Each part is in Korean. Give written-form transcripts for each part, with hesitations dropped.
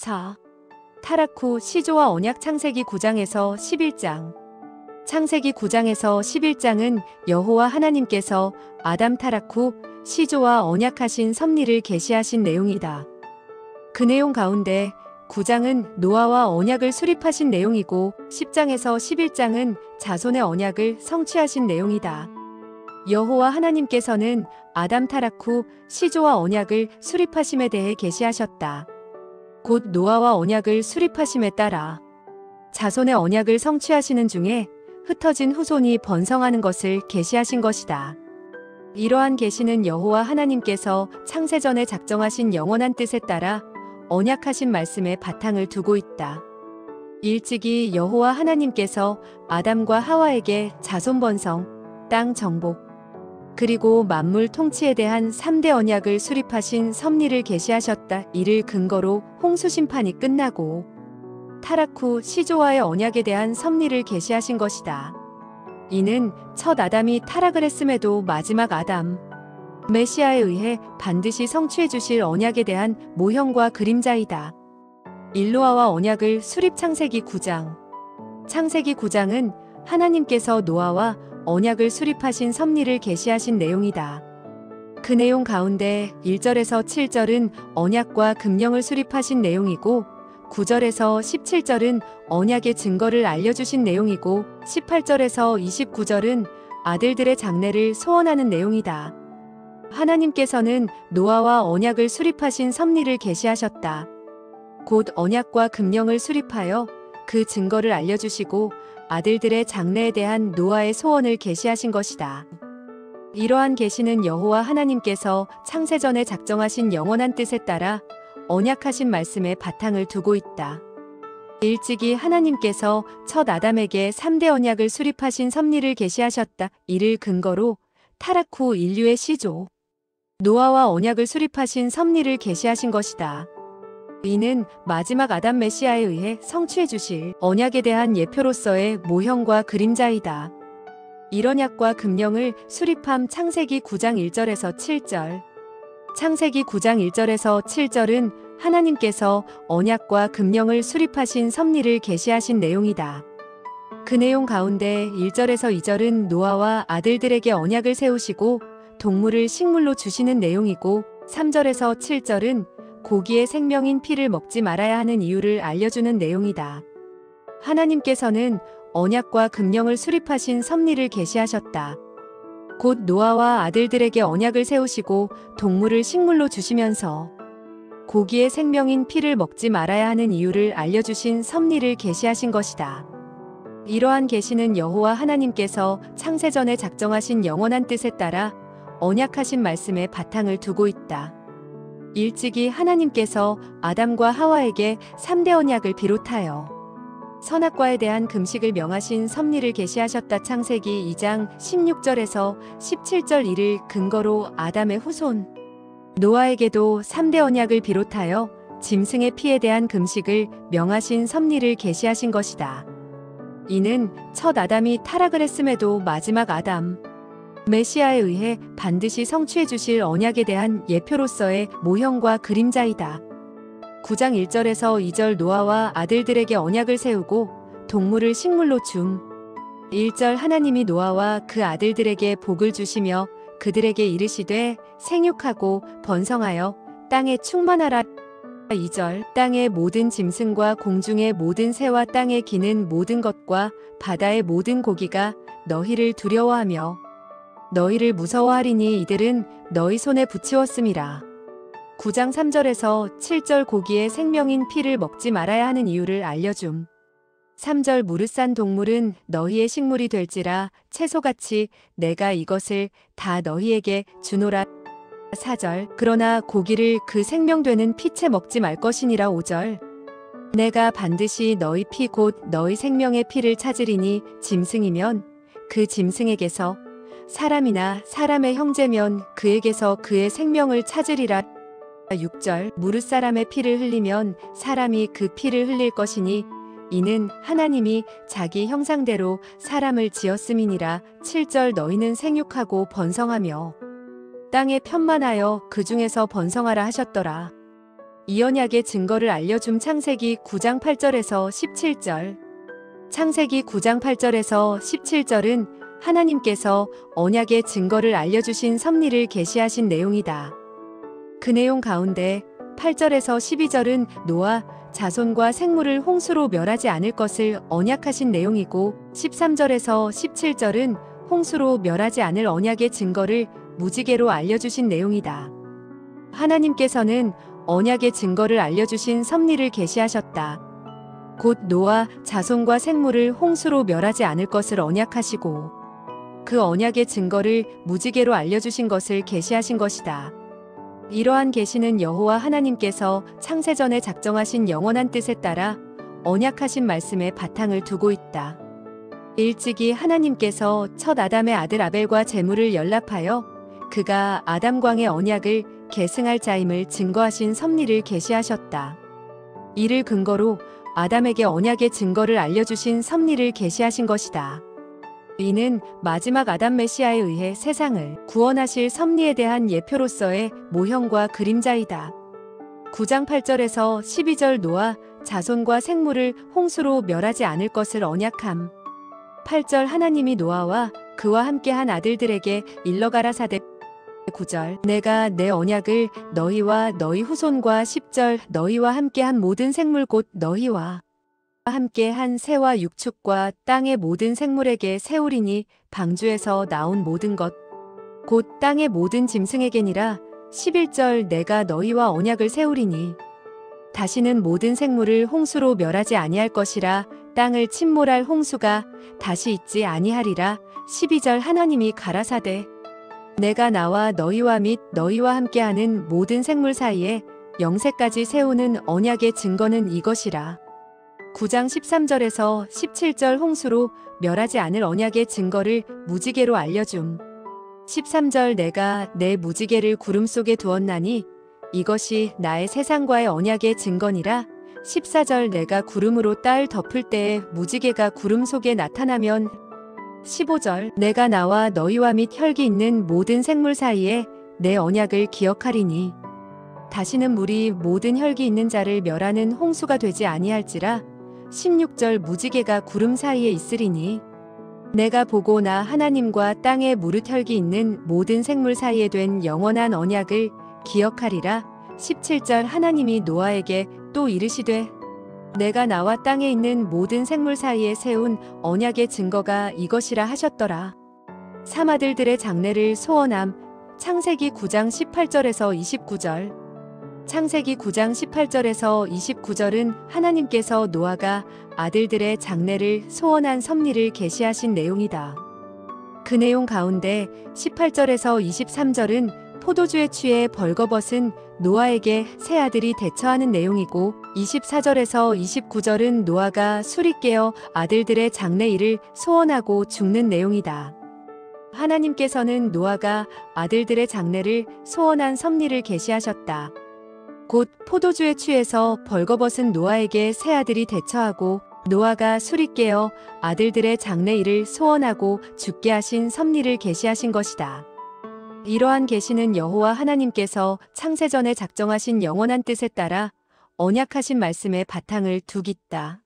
자, 타락 후 시조와 언약 창세기 9장에서 11장. 창세기 9장에서 11장은 여호와 하나님께서 아담 타락 후 시조와 언약하신 섭리를 계시하신 내용이다. 그 내용 가운데 9장은 노아와 언약을 수립하신 내용이고 10장에서 11장은 자손의 언약을 성취하신 내용이다. 여호와 하나님께서는 아담 타락 후 시조와 언약을 수립하심에 대해 계시하셨다. 곧 노아와 언약을 수립하심에 따라 자손의 언약을 성취하시는 중에 흩어진 후손이 번성하는 것을 계시하신 것이다. 이러한 계시는 여호와 하나님께서 창세전에 작정하신 영원한 뜻에 따라 언약하신 말씀에 바탕을 두고 있다. 일찍이 여호와 하나님께서 아담과 하와에게 자손 번성, 땅 정복, 그리고 만물 통치에 대한 3대 언약을 수립하신 섭리를 계시하셨다. 이를 근거로 홍수 심판이 끝나고 타락 후 시조와의 언약에 대한 섭리를 계시하신 것이다. 이는 첫 아담이 타락을 했음에도 마지막 아담, 메시아에 의해 반드시 성취해 주실 언약에 대한 모형과 그림자이다. 일노아와 언약을 수립. 창세기 9장. 창세기 9장은 하나님께서 노아와 언약을 수립하신 섭리를 계시하신 내용이다. 그 내용 가운데 1절에서 7절은 언약과 금령을 수립하신 내용이고 9절에서 17절은 언약의 증거를 알려주신 내용이고 18절에서 29절은 아들들의 장래를 소원하는 내용이다. 하나님께서는 노아와 언약을 수립하신 섭리를 계시하셨다. 곧 언약과 금령을 수립하여 그 증거를 알려주시고 아들들의 장래에 대한 노아의 소원을 계시하신 것이다. 이러한 계시는 여호와 하나님께서 창세전에 작정하신 영원한 뜻에 따라 언약하신 말씀에 바탕을 두고 있다. 일찍이 하나님께서 첫 아담에게 3대 언약을 수립하신 섭리를 계시하셨다. 이를 근거로 타락 후 인류의 시조, 노아와 언약을 수립하신 섭리를 계시하신 것이다. 이는 마지막 아담 메시아에 의해 성취해 주실 언약에 대한 예표로서의 모형과 그림자이다. 이런 약과 금령을 수립함. 창세기 9장 1절에서 7절. 창세기 9장 1절에서 7절은 하나님께서 언약과 금령을 수립하신 섭리를 계시하신 내용이다. 그 내용 가운데 1절에서 2절은 노아와 아들들에게 언약을 세우시고 동물을 식물로 주시는 내용이고 3절에서 7절은 고기의 생명인 피를 먹지 말아야 하는 이유를 알려주는 내용이다. 하나님께서는 언약과 금령을 수립하신 섭리를 계시하셨다. 곧 노아와 아들들에게 언약을 세우시고 동물을 식물로 주시면서 고기의 생명인 피를 먹지 말아야 하는 이유를 알려주신 섭리를 계시하신 것이다. 이러한 계시는 여호와 하나님께서 창세전에 작정하신 영원한 뜻에 따라 언약하신 말씀에 바탕을 두고 있다. 일찍이 하나님께서 아담과 하와에게 3대 언약을 비롯하여 선악과에 대한 금식을 명하신 섭리를 계시하셨다. 창세기 2장 16절에서 17절. 이를 근거로 아담의 후손 노아에게도 3대 언약을 비롯하여 짐승의 피에 대한 금식을 명하신 섭리를 계시하신 것이다. 이는 첫 아담이 타락을 했음에도 마지막 아담, 메시아에 의해 반드시 성취해 주실 언약에 대한 예표로서의 모형과 그림자이다. 9장 1절에서 2절 노아와 아들들에게 언약을 세우고 동물을 식물로 줌. 1절 하나님이 노아와 그 아들들에게 복을 주시며 그들에게 이르시되 생육하고 번성하여 땅에 충만하라. 2절 땅의 모든 짐승과 공중의 모든 새와 땅에 기는 모든 것과 바다의 모든 고기가 너희를 두려워하며 너희를 무서워하리니 이들은 너희 손에 붙이었음이라. 9장 3절에서 7절 고기의 생명인 피를 먹지 말아야 하는 이유를 알려줌. 3절 무릇 산 동물은 너희의 식물이 될지라 채소같이 내가 이것을 다 너희에게 주노라. 4절 그러나 고기를 그 생명되는 피채 먹지 말 것이니라. 5절 내가 반드시 너희 피 곧 너희 생명의 피를 찾으리니 짐승이면 그 짐승에게서 사람이나 사람의 형제면 그에게서 그의 생명을 찾으리라. 6절 무릇 사람의 피를 흘리면 사람이 그 피를 흘릴 것이니 이는 하나님이 자기 형상대로 사람을 지었음이니라. 7절 너희는 생육하고 번성하며 땅에 편만하여 그 중에서 번성하라 하셨더라. 이 언약의 증거를 알려줌. 창세기 9장 8절에서 17절. 창세기 9장 8절에서 17절은 하나님께서 언약의 증거를 알려주신 섭리를 계시하신 내용이다. 그 내용 가운데 8절에서 12절은 노아 자손과 생물을 홍수로 멸하지 않을 것을 언약하신 내용이고, 13절에서 17절은 홍수로 멸하지 않을 언약의 증거를 무지개로 알려주신 내용이다. 하나님께서는 언약의 증거를 알려주신 섭리를 계시하셨다. 곧 노아 자손과 생물을 홍수로 멸하지 않을 것을 언약하시고, 그 언약의 증거를 무지개로 알려주신 것을 계시하신 것이다. 이러한 계시는 여호와 하나님께서 창세전에 작정하신 영원한 뜻에 따라 언약하신 말씀에 바탕을 두고 있다. 일찍이 하나님께서 첫 아담의 아들 아벨과 제물을 연락하여 그가 아담과의 언약을 계승할 자임을 증거하신 섭리를 계시하셨다. 이를 근거로 아담에게 언약의 증거를 알려주신 섭리를 계시하신 것이다. 이는 마지막 아담 메시아에 의해 세상을 구원하실 섭리에 대한 예표로서의 모형과 그림자이다. 9장 8절에서 12절 노아 자손과 생물을 홍수로 멸하지 않을 것을 언약함. 8절 하나님이 노아와 그와 함께한 아들들에게 일러 가라사대. 9절 내가 내 언약을 너희와 너희 후손과 10절 너희와 함께한 모든 생물 곧 너희와 함께 한 새와 육축과 땅의 모든 생물에게 세우리니 방주에서 나온 모든 것 곧 땅의 모든 짐승에게니라. 11절 내가 너희와 언약을 세우리니 다시는 모든 생물을 홍수로 멸하지 아니할 것이라. 땅을 침몰할 홍수가 다시 있지 아니하리라. 12절 하나님이 가라사대 내가 나와 너희와 및 너희와 함께하는 모든 생물 사이에 영세까지 세우는 언약의 증거는 이것이라. 9장 13절에서 17절 홍수로 멸하지 않을 언약의 증거를 무지개로 알려줌. 13절 내가 내 무지개를 구름 속에 두었나니 이것이 나의 세상과의 언약의 증거니라. 14절 내가 구름으로 땅을 덮을 때에 무지개가 구름 속에 나타나면 15절 내가 나와 너희와 및 혈기 있는 모든 생물 사이에 내 언약을 기억하리니 다시는 물이 모든 혈기 있는 자를 멸하는 홍수가 되지 아니할지라. 16절 무지개가 구름 사이에 있으리니 내가 보고 나 하나님과 땅에 무릇 혈기 있는 모든 생물 사이에 된 영원한 언약을 기억하리라. 17절 하나님이 노아에게 또 이르시되 내가 나와 땅에 있는 모든 생물 사이에 세운 언약의 증거가 이것이라 하셨더라. 삼아들들의 장래를 소원함. 창세기 9장 18절에서 29절. 창세기 9장 18절에서 29절은 하나님께서 노아가 아들들의 장래를 소원한 섭리를 계시하신 내용이다. 그 내용 가운데 18절에서 23절은 포도주에 취해 벌거벗은 노아에게 새 아들이 대처하는 내용이고, 24절에서 29절은 노아가 술이 깨어 아들들의 장래 일을 소원하고 죽는 내용이다. 하나님께서는 노아가 아들들의 장래를 소원한 섭리를 계시하셨다. 곧 포도주에 취해서 벌거벗은 노아에게 새 아들이 대처하고 노아가 술이 깨어 아들들의 장래 일을 소원하고 죽게 하신 섭리를 계시하신 것이다. 이러한 계시는 여호와 하나님께서 창세전에 작정하신 영원한 뜻에 따라 언약하신 말씀에 바탕을 두깃다.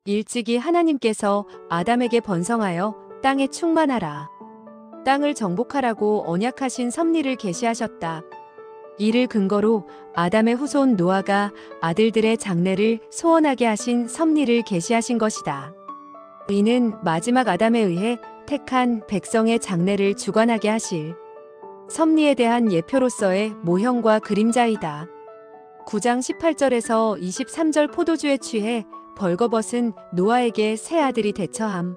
일찍이 하나님께서 아담에게 번성하여 땅에 충만하라, 땅을 정복하라고 언약하신 섭리를 계시하셨다. 이를 근거로 아담의 후손 노아가 아들들의 장래를 소원하게 하신 섭리를 계시하신 것이다. 이는 마지막 아담에 의해 택한 백성의 장래를 주관하게 하실 섭리에 대한 예표로서의 모형과 그림자이다. 9장 18절에서 23절 포도주에 취해 벌거벗은 노아에게 새 아들이 대처함.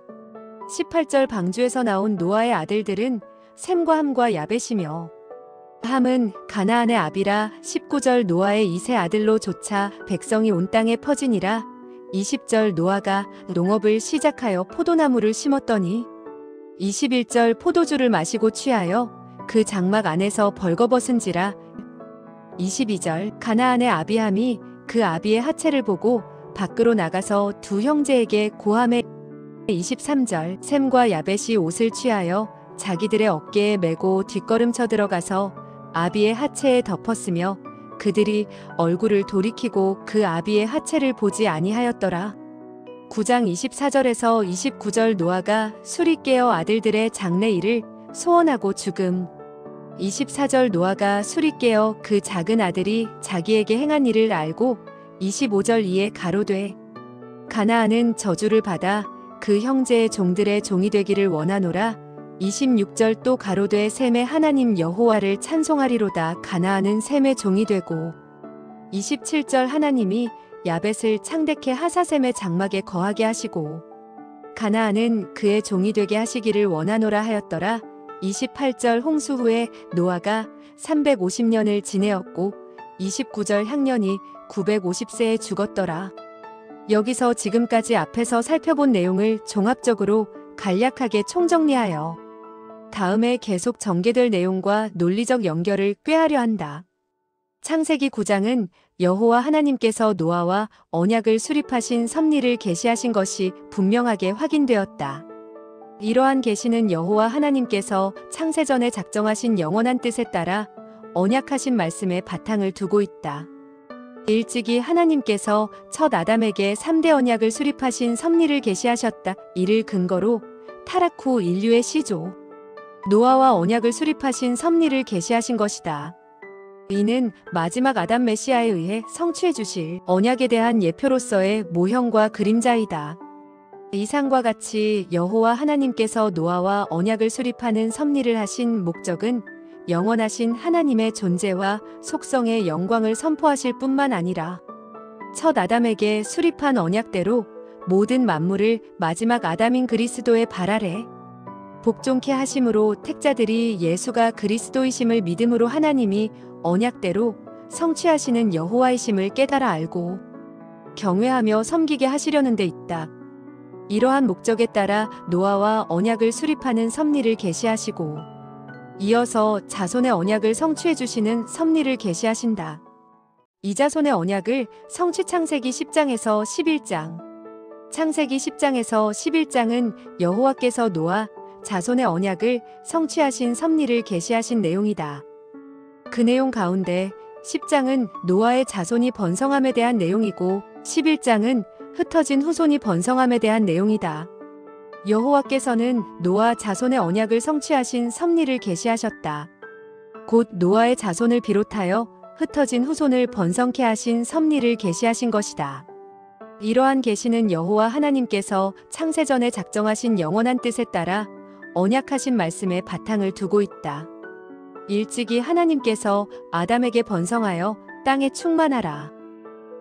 18절 방주에서 나온 노아의 아들들은 셈과 함과 야벳이며, 함은 가나안의 아비라. 19절 노아의 이세 아들로 조차 백성이 온 땅에 퍼지니라. 20절 노아가 농업을 시작하여 포도나무를 심었더니 21절 포도주를 마시고 취하여 그 장막 안에서 벌거벗은지라. 22절 가나안의 아비함이 그 아비의 하체를 보고 밖으로 나가서 두 형제에게 고함해. 23절 셈과 야벳이 옷을 취하여 자기들의 어깨에 메고 뒷걸음쳐 들어가서 아비의 하체에 덮었으며 그들이 얼굴을 돌이키고 그 아비의 하체를 보지 아니하였더라. 9장 24절에서 29절 노아가 술이 깨어 아들들의 장래일을 소원하고 죽음. 24절 노아가 술이 깨어 그 작은 아들이 자기에게 행한 일을 알고 25절 이에 가로되 가나안은 저주를 받아 그 형제의 종들의 종이 되기를 원하노라. 26절 또 가로되 셈의 하나님 여호와를 찬송하리로다. 가나안은 셈의 종이 되고 27절 하나님이 야벳을 창대케 하사 셈의 장막에 거하게 하시고 가나안은 그의 종이 되게 하시기를 원하노라 하였더라. 28절 홍수 후에 노아가 350년을 지내었고 29절 향년이 950세에 죽었더라. 여기서 지금까지 앞에서 살펴본 내용을 종합적으로 간략하게 총정리하여 다음에 계속 전개될 내용과 논리적 연결을 꾀하려 한다. 창세기 9장은 여호와 하나님께서 노아와 언약을 수립하신 섭리를 계시하신 것이 분명하게 확인되었다. 이러한 계시는 여호와 하나님께서 창세전에 작정하신 영원한 뜻에 따라 언약하신 말씀에 바탕을 두고 있다. 일찍이 하나님께서 첫 아담에게 3대 언약을 수립하신 섭리를 계시하셨다. 이를 근거로 타락 후 인류의 시조 노아와 언약을 수립하신 섭리를 계시하신 것이다. 이는 마지막 아담 메시아에 의해 성취해 주실 언약에 대한 예표로서의 모형과 그림자이다. 이상과 같이 여호와 하나님께서 노아와 언약을 수립하는 섭리를 하신 목적은 영원하신 하나님의 존재와 속성의 영광을 선포하실 뿐만 아니라 첫 아담에게 수립한 언약대로 모든 만물을 마지막 아담인 그리스도의 발 아래 복종케 하심으로 택자들이 예수가 그리스도이심을 믿음으로 하나님이 언약대로 성취하시는 여호와이심을 깨달아 알고 경외하며 섬기게 하시려는 데 있다. 이러한 목적에 따라 노아와 언약을 수립하는 섭리를 계시하시고 이어서 자손의 언약을 성취해 주시는 섭리를 계시하신다. 이 자손의 언약을 성취 창세기 10장에서 11장 창세기 10장에서 11장은 여호와께서 노아 자손의 언약을 성취하신 섭리를 계시하신 내용이다. 그 내용 가운데 10장은 노아의 자손이 번성함에 대한 내용이고 11장은 흩어진 후손이 번성함에 대한 내용이다. 여호와께서는 노아 자손의 언약을 성취하신 섭리를 계시하셨다. 곧 노아의 자손을 비롯하여 흩어진 후손을 번성케 하신 섭리를 계시하신 것이다. 이러한 계시는 여호와 하나님께서 창세전에 작정하신 영원한 뜻에 따라 언약하신 말씀에 바탕을 두고 있다. 일찍이 하나님께서 아담에게 번성하여 땅에 충만하라.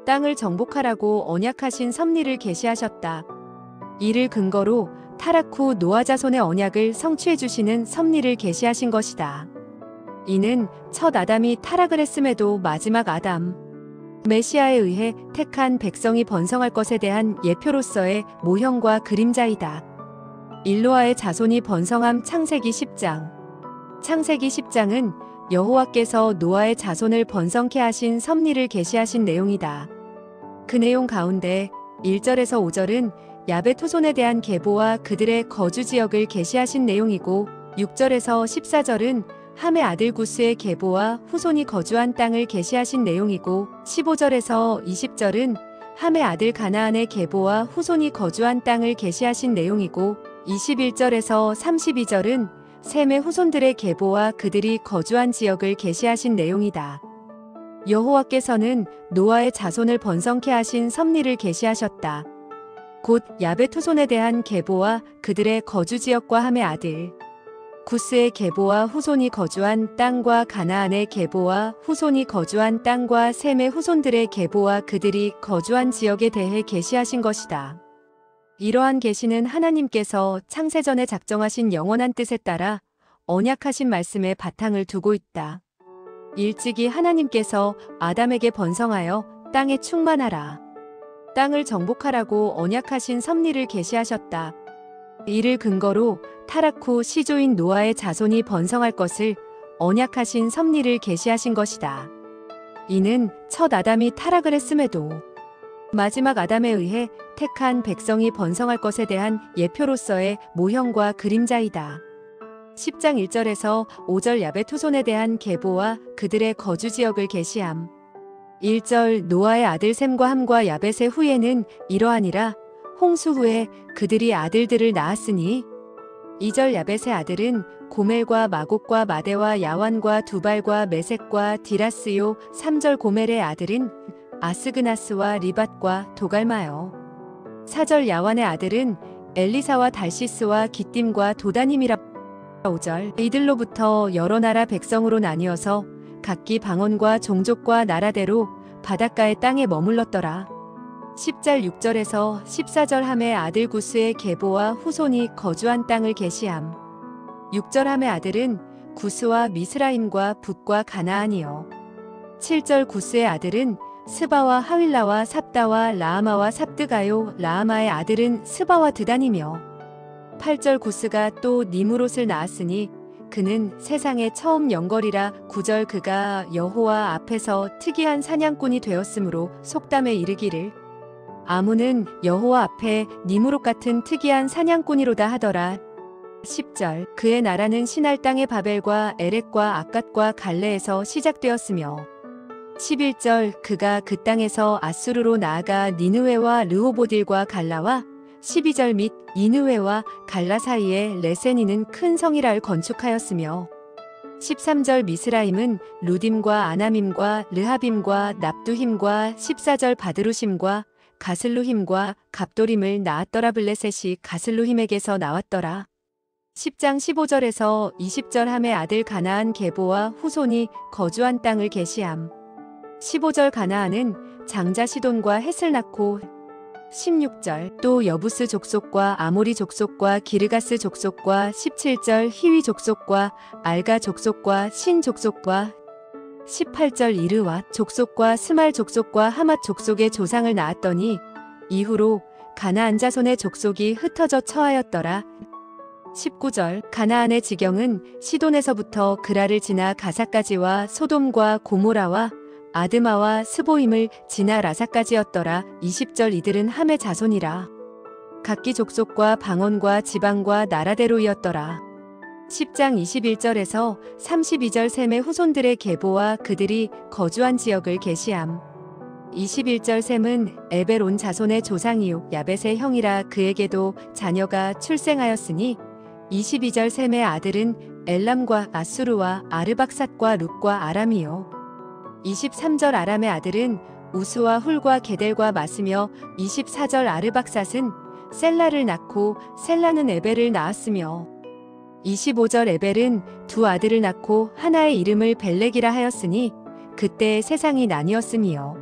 땅을 정복하라고 언약하신 섭리를 계시하셨다. 이를 근거로 타락 후 노아 자손의 언약을 성취해 주시는 섭리를 계시하신 것이다. 이는 첫 아담이 타락을 했음에도 마지막 아담 메시아에 의해 택한 백성이 번성할 것에 대한 예표로서의 모형과 그림자이다. 일노아의 자손이 번성함 창세기 10장 창세기 10장은 여호와께서 노아의 자손을 번성케 하신 섭리를 계시하신 내용이다. 그 내용 가운데 1절에서 5절은 야벳 후손에 대한 계보와 그들의 거주 지역을 계시하신 내용이고 6절에서 14절은 함의 아들 구스의 계보와 후손이 거주한 땅을 계시하신 내용이고 15절에서 20절은 함의 아들 가나안의 계보와 후손이 거주한 땅을 계시하신 내용이고 21절에서 32절은 셈의 후손들의 계보와 그들이 거주한 지역을 계시하신 내용이다. 여호와께서는 노아의 자손을 번성케 하신 섭리를 계시하셨다. 곧 야벳 후손에 대한 계보와 그들의 거주 지역과 함의 아들 구스의 계보와 후손이 거주한 땅과 가나안의 계보와 후손이 거주한 땅과 셈의 후손들의 계보와 그들이 거주한 지역에 대해 계시하신 것이다. 이러한 계시는 하나님께서 창세전에 작정하신 영원한 뜻에 따라 언약하신 말씀에 바탕을 두고 있다. 일찍이 하나님께서 아담에게 번성하여 땅에 충만하라. 땅을 정복하라고 언약하신 섭리를 계시하셨다. 이를 근거로 타락 후 시조인 노아의 자손이 번성할 것을 언약하신 섭리를 계시하신 것이다. 이는 첫 아담이 타락을 했음에도 마지막 아담에 의해 택한 백성이 번성할 것에 대한 예표로서의 모형과 그림자이다. 10장 1절에서 5절 야벳 후손에 대한 계보와 그들의 거주 지역을 계시함. 1절 노아의 아들 셈과 함과 야벳의 후예는 이러하니라. 홍수 후에 그들이 아들들을 낳았으니 2절 야벳의 아들은 고멜과 마곡과 마대와 야완과 두발과 메색과 디라스요. 3절 고멜의 아들은 아스그나스와 리밧과 도갈마요. 4절 야완의 아들은 엘리사와 달시스와 기띔과 도다님이라. 5절 이들로부터 여러 나라 백성으로 나뉘어서 각기 방언과 종족과 나라대로 바닷가의 땅에 머물렀더라. 10절 6절에서 14절 함의 아들 구스의 계보와 후손이 거주한 땅을 계시함. 6절 함의 아들은 구스와 미스라임과 북과 가나안이요. 7절 구스의 아들은 스바와 하윌라와 삽다와 라아마와 삽드가요. 라아마의 아들은 스바와 드단이며 8절 구스가 또 니무롯을 낳았으니 그는 세상에 처음 영걸이라. 9절 그가 여호와 앞에서 특이한 사냥꾼이 되었으므로 속담에 이르기를 아문은 여호와 앞에 니무롯 같은 특이한 사냥꾼이로다 하더라. 10절 그의 나라는 시날 땅의 바벨과 에렉과 아갓과 갈레에서 시작되었으며 11절 그가 그 땅에서 아수르로 나아가 니느웨와 르호보딜과 갈라와 12절 및 니느웨와 갈라 사이에 레세니는 큰 성이라를 건축하였으며 13절 미스라임은 루딤과 아나밈과 르하빔과 납두힘과 14절 바드루심과 가슬루힘과 갑도림을 낳았더라. 블레셋이 가슬루힘에게서 나왔더라. 10장 15절에서 20절 함의 아들 가나안 계보와 후손이 거주한 땅을 계시함. 15절 가나안은 장자 시돈과 헷을 낳고 16절 또 여부스 족속과 아모리 족속과 기르가스 족속과 17절 히위 족속과 알가 족속과 신 족속과 18절 이르와 족속과 스말 족속과 하맛 족속의 조상을 낳았더니 이후로 가나안 자손의 족속이 흩어져 처하였더라. 19절 가나안의 지경은 시돈에서부터 그라를 지나 가사까지와 소돔과 고모라와 아드마와 스보임을 지나 라사까지였더라. 20절 이들은 함의 자손이라. 각기 족속과 방언과 지방과 나라대로이었더라. 10장 21절에서 32절 셈의 후손들의 계보와 그들이 거주한 지역을 계시함. 21절 셈은 에벨 자손의 조상이요 야벳의 형이라. 그에게도 자녀가 출생하였으니 22절 셈의 아들은 엘람과 아수르와 아르박삿과 룻과 아람이요. 23절 아람의 아들은 우스와 훌과 게델과 마스며 24절 아르박삿은 셀라를 낳고 셀라는 에벨을 낳았으며 25절 에벨은 두 아들을 낳고 하나의 이름을 벨렉이라 하였으니 그때 세상이 나뉘었으며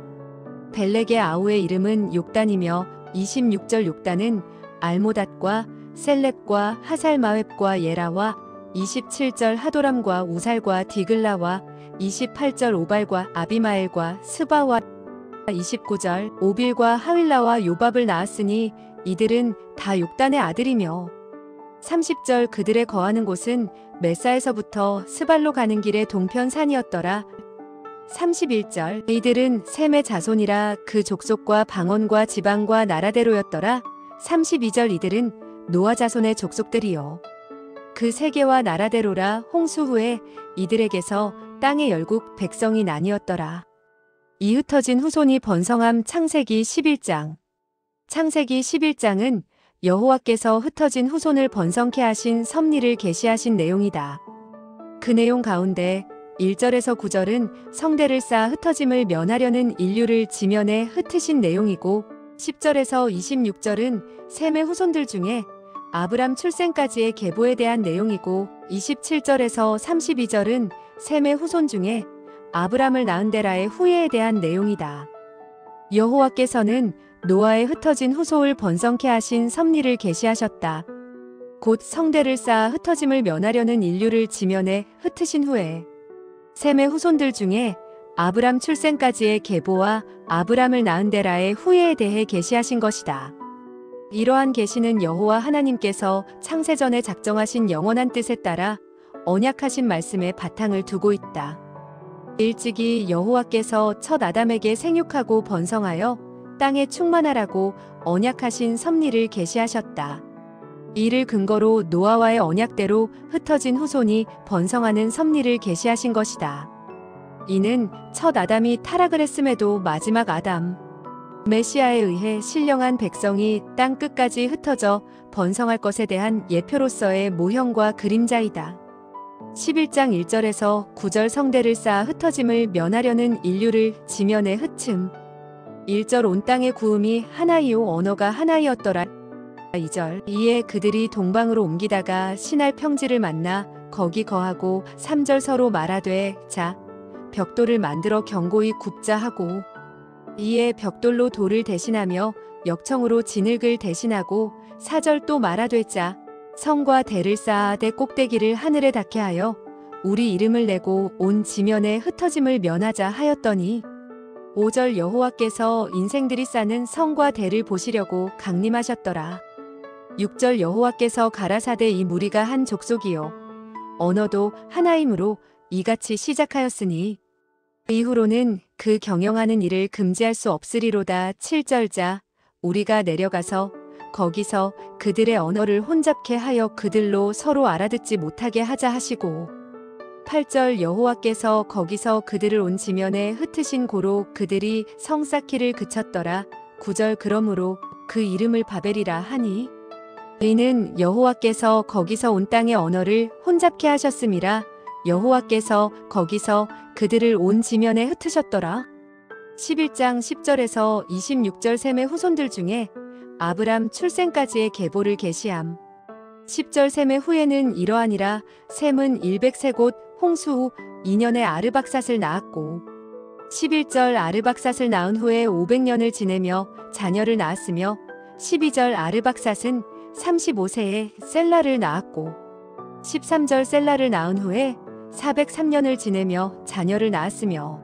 벨렉의 아우의 이름은 욕단이며 26절 욕단은 알모닷과 셀렙과 하살마웻과 예라와 27절 하도람과 우살과 디글라와 28절 오발과 아비마엘과 스바와 29절 오빌과 하윌라와 요밥을 낳았으니 이들은 다 욕단의 아들이며 30절 그들의 거하는 곳은 메사에서부터 스발로 가는 길의 동편 산이었더라. 31절 이들은 셈의 자손이라. 그 족속과 방언과 지방과 나라대로였더라. 32절 이들은 노아 자손의 족속들이요 그 세계와 나라대로라. 홍수 후에 이들에게서 땅의 열국 백성이 나뉘었더라. 이 흩어진 후손이 번성함. 창세기 11장 창세기 11장은 여호와께서 흩어진 후손을 번성케 하신 섭리를 계시하신 내용이다. 그 내용 가운데 1절에서 9절은 성대를 쌓아 흩어짐을 면하려는 인류를 지면에 흩으신 내용이고 10절에서 26절은 셈의 후손들 중에 아브람 출생까지의 계보에 대한 내용이고 27절에서 32절은 셈의 후손 중에 아브람을 낳은 데라의 후예에 대한 내용이다. 여호와께서는 노아의 흩어진 후손을 번성케 하신 섭리를 계시하셨다. 곧 성대를 쌓아 흩어짐을 면하려는 인류를 지면에 흩으신 후에 셈의 후손들 중에 아브람 출생까지의 계보와 아브람을 낳은 데라의 후예에 대해 계시하신 것이다. 이러한 계시는 여호와 하나님께서 창세전에 작정하신 영원한 뜻에 따라 언약하신 말씀에 바탕을 두고 있다. 일찍이 여호와께서 첫 아담에게 생육하고 번성하여 땅에 충만하라고 언약하신 섭리를 계시하셨다. 이를 근거로 노아와의 언약대로 흩어진 후손이 번성하는 섭리를 계시하신 것이다. 이는 첫 아담이 타락을 했음에도 마지막 아담, 메시아에 의해 신령한 백성이 땅 끝까지 흩어져 번성할 것에 대한 예표로서의 모형과 그림자이다. 11장 1절에서 9절 성대를 쌓아 흩어짐을 면하려는 인류를 지면에 흩음. 1절 온 땅의 구음이 하나이요 언어가 하나이었더라. 2절 이에 그들이 동방으로 옮기다가 신할 평지를 만나 거기 거하고 3절 서로 말하되 자 벽돌을 만들어 견고히 굽자 하고 이에 벽돌로 돌을 대신하며 역청으로 진흙을 대신하고 4절 또 말하되 자 성과 대를 쌓아 대 꼭대기를 하늘에 닿게 하여 우리 이름을 내고 온 지면에 흩어짐을 면하자 하였더니 5절 여호와께서 인생들이 쌓는 성과 대를 보시려고 강림하셨더라. 6절 여호와께서 가라사대 이 무리가 한 족속이요 언어도 하나이므로 이같이 시작하였으니 이후로는 그 경영하는 일을 금지할 수 없으리로다. 7절 자 우리가 내려가서 거기서 그들의 언어를 혼잡케 하여 그들로 서로 알아듣지 못하게 하자 하시고 8절 여호와께서 거기서 그들을 온 지면에 흩으신 고로 그들이 성 쌓기를 그쳤더라. 9절 그러므로 그 이름을 바벨이라 하니 이는 여호와께서 거기서 온 땅의 언어를 혼잡케 하셨음이라. 여호와께서 거기서 그들을 온 지면에 흩으셨더라. 11장 10절에서 26절 셈의 후손들 중에 아브람 출생까지의 계보를 계시함. 10절 셈의 후에는 이러하니라. 셈은 100세 곧 홍수 후 2년에 아르박삿을 낳았고 11절 아르박삿을 낳은 후에 500년을 지내며 자녀를 낳았으며 12절 아르박삿은 35세에 셀라를 낳았고 13절 셀라를 낳은 후에 403년을 지내며 자녀를 낳았으며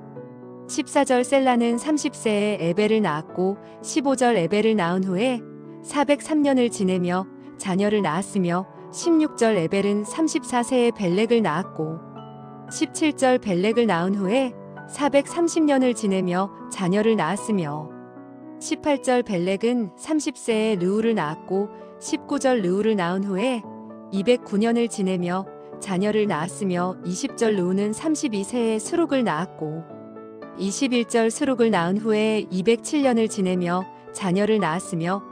14절 셀라는 30세에 에벨을 낳았고 15절 에벨을 낳은 후에 403년을 지내며 자녀를 낳았으며 16절 에벨은 34세에 벨렉을 낳았고 17절 벨렉을 낳은 후에 430년을 지내며 자녀를 낳았으며 18절 벨렉은 30세에 르우를 낳았고 19절 르우를 낳은 후에 209년을 지내며 자녀를 낳았으며 20절 르우는 32세에 스룩을 낳았고 21절 스룩을 낳은 후에 207년을 지내며 자녀를 낳았으며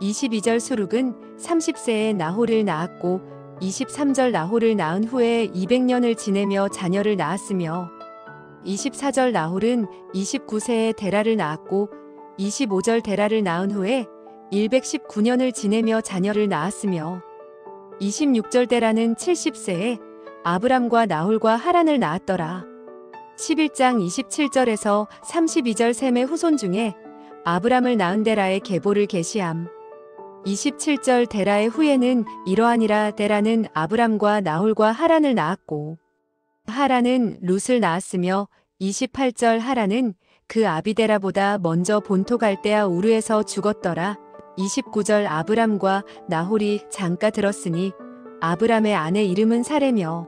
22절 스룩은 30세에 나홀을 낳았고 23절 나홀을 낳은 후에 200년을 지내며 자녀를 낳았으며 24절 나홀은 29세에 데라를 낳았고 25절 데라를 낳은 후에 119년을 지내며 자녀를 낳았으며 26절 데라는 70세에 아브람과 나홀과 하란을 낳았더라. 11장 27절에서 32절 셈의 후손 중에 아브람을 낳은 데라의 계보를 계시함. 27절 데라의 후에는 이러하니라. 데라는 아브람과 나홀과 하란을 낳았고 하란은 룻을 낳았으며 28절 하란은 그 아비데라보다 먼저 본토 갈대아 우르에서 죽었더라. 29절 아브람과 나홀이 장가 들었으니 아브람의 아내 이름은 사레며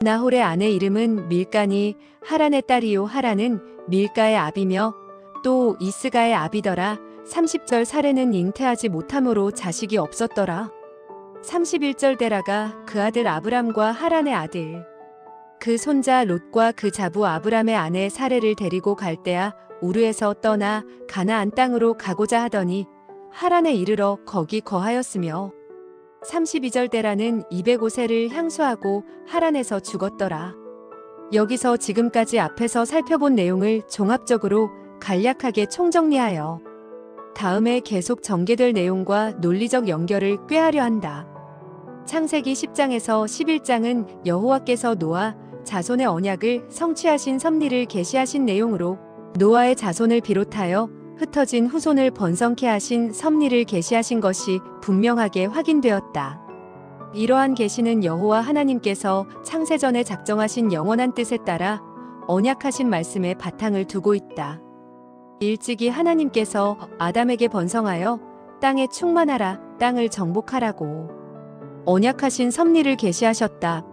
나홀의 아내 이름은 밀가니 하란의 딸이요 하란은 밀가의 아비며 또 이스가의 아비더라. 30절 사레는 잉태하지 못함으로 자식이 없었더라. 31절 데라가 그 아들 아브람과 하란의 아들 그 손자 롯과 그 자부 아브람의 아내 사레를 데리고 갈대아 우르에서 떠나 가나안 땅으로 가고자 하더니 하란에 이르러 거기 거하였으며 32절 데라는 205세를 향수하고 하란에서 죽었더라. 여기서 지금까지 앞에서 살펴본 내용을 종합적으로 간략하게 총정리하여 다음에 계속 전개될 내용과 논리적 연결을 꾀하려 한다. 창세기 10장에서 11장은 여호와께서 노아 자손의 언약을 성취하신 섭리를 계시하신 내용으로 노아의 자손을 비롯하여 흩어진 후손을 번성케 하신 섭리를 계시하신 것이 분명하게 확인되었다. 이러한 계시는 여호와 하나님께서 창세전에 작정하신 영원한 뜻에 따라 언약하신 말씀에 바탕을 두고 있다. 일찍이 하나님께서 아담에게 번성하여 땅에 충만하라, 땅을 정복하라고 언약하신 섭리를 계시하셨다.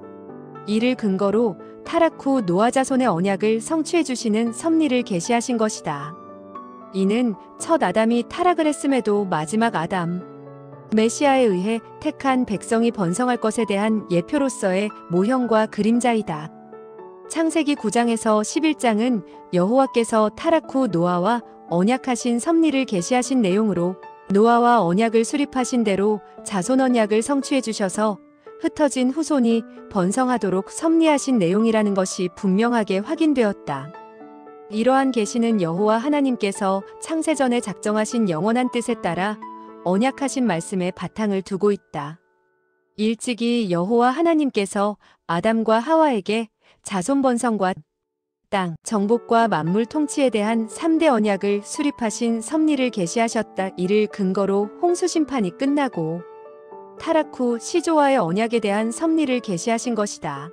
이를 근거로 타락 후 노아 자손의 언약을 성취해 주시는 섭리를 계시하신 것이다. 이는 첫 아담이 타락을 했음에도 마지막 아담, 메시아에 의해 택한 백성이 번성할 것에 대한 예표로서의 모형과 그림자이다. 창세기 9장에서 11장은 여호와께서 타락 후 노아와 언약하신 섭리를 계시하신 내용으로 노아와 언약을 수립하신 대로 자손 언약을 성취해 주셔서 흩어진 후손이 번성하도록 섭리하신 내용이라는 것이 분명하게 확인되었다. 이러한 계시는 여호와 하나님께서 창세전에 작정하신 영원한 뜻에 따라 언약하신 말씀에 바탕을 두고 있다. 일찍이 여호와 하나님께서 아담과 하와에게 자손 번성과 땅, 정복과 만물 통치에 대한 3대 언약을 수립하신 섭리를 계시하셨다. 이를 근거로 홍수 심판이 끝나고 타락 후 시조와의 언약에 대한 섭리를 계시하신 것이다.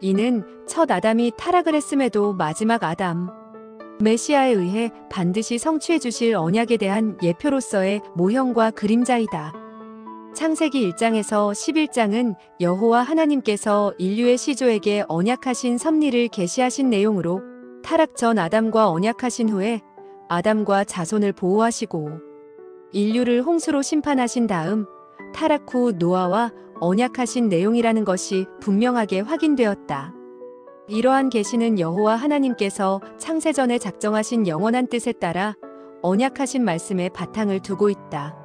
이는 첫 아담이 타락을 했음에도 마지막 아담, 메시아에 의해 반드시 성취해 주실 언약에 대한 예표로서의 모형과 그림자이다. 창세기 1장에서 11장은 여호와 하나님께서 인류의 시조에게 언약하신 섭리를 계시하신 내용으로 타락 전 아담과 언약하신 후에 아담과 자손을 보호하시고 인류를 홍수로 심판하신 다음 타락 후 노아와 언약하신 내용이라는 것이 분명하게 확인되었다. 이러한 계시는 여호와 하나님께서 창세전에 작정하신 영원한 뜻에 따라 언약하신 말씀에 바탕을 두고 있다.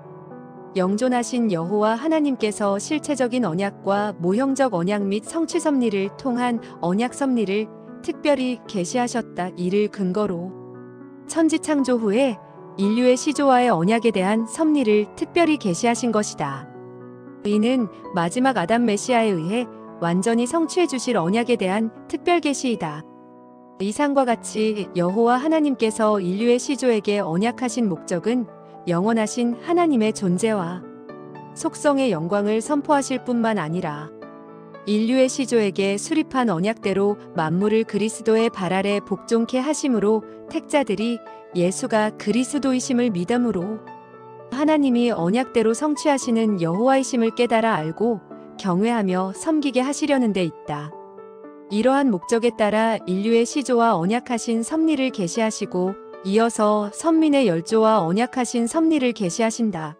영존하신 여호와 하나님께서 실체적인 언약과 모형적 언약 및 성취 섭리를 통한 언약 섭리를 특별히 계시하셨다. 이를 근거로 천지 창조 후에 인류의 시조와의 언약에 대한 섭리를 특별히 계시하신 것이다. 이는 마지막 아담 메시아에 의해 완전히 성취해 주실 언약에 대한 특별 계시이다. 이상과 같이 여호와 하나님께서 인류의 시조에게 언약하신 목적은 영원하신 하나님의 존재와 속성의 영광을 선포하실 뿐만 아니라 인류의 시조에게 수립한 언약대로 만물을 그리스도의 발 아래 복종케 하심으로 택자들이 예수가 그리스도이심을 믿음으로 하나님이 언약대로 성취하시는 여호와이심을 깨달아 알고 경외하며 섬기게 하시려는 데 있다. 이러한 목적에 따라 인류의 시조와 언약하신 섭리를 계시하시고 이어서 선민의 열조와 언약하신 섭리를 계시하신다.